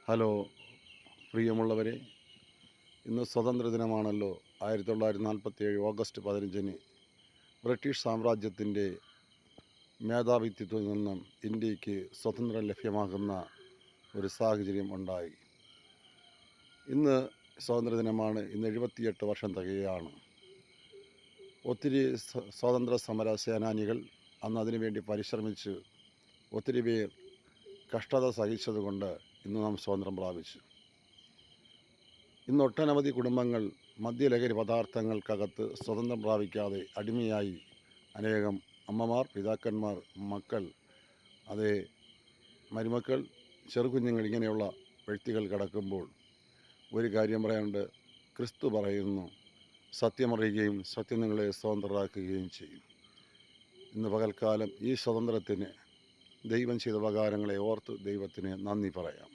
Hello പ്രിയമുള്ളവരെ, ഇന്ന് സ്വതന്ത്ര ദിനമാണല്ലോ. 1947 ഓഗസ്റ്റ് 15-ന് ബ്രിട്ടീഷ് സാമ്രാജ്യത്തിൻ്റെ മേധാവിത്വത്തിൽ നിന്നും ഇന്ത്യക്ക് സ്വതന്ത്രം ലഭ്യമാകുന്ന ഒരു സാഹചര്യം ഉണ്ടായി. ഇന്ന് സ്വാതന്ത്ര്യ ദിനമാണ്. ഇന്ന് 78 വർഷം തികയാണ്. ഒത്തിരി സ്വാതന്ത്ര്യ സമര സേനാനികൾ അന്ന് അതിനുവേണ്ടി പരിശ്രമിച്ച് ഒത്തിരി പേർ കഷ്ടത സഹിച്ചതുകൊണ്ട് ഇന്ന് നാം സ്വാതന്ത്ര്യം പ്രാപിച്ചു. ഇന്ന് ഒട്ടനവധി കുടുംബങ്ങൾ മദ്യലഹരി പദാർത്ഥങ്ങൾക്കകത്ത് സ്വതന്ത്രം പ്രാപിക്കാതെ അടിമയായി അനേകം അമ്മമാർ, പിതാക്കന്മാർ, മക്കൾ, അതേ മരുമക്കൾ, ചെറുകുഞ്ഞുങ്ങൾ ഇങ്ങനെയുള്ള വ്യക്തികൾ കിടക്കുമ്പോൾ ഒരു കാര്യം പറയാനുണ്ട്. ക്രിസ്തു പറയുന്നു, സത്യമറിയുകയും സത്യം നിങ്ങളെ സ്വതന്ത്രരാക്കുകയും ചെയ്യും. ഇന്ന് പകൽക്കാലം ഈ സ്വതന്ത്രത്തിന് ദൈവം ചെയ്ത ഉപകാരങ്ങളെ ഓർത്ത് ദൈവത്തിന് നന്ദി പറയാം.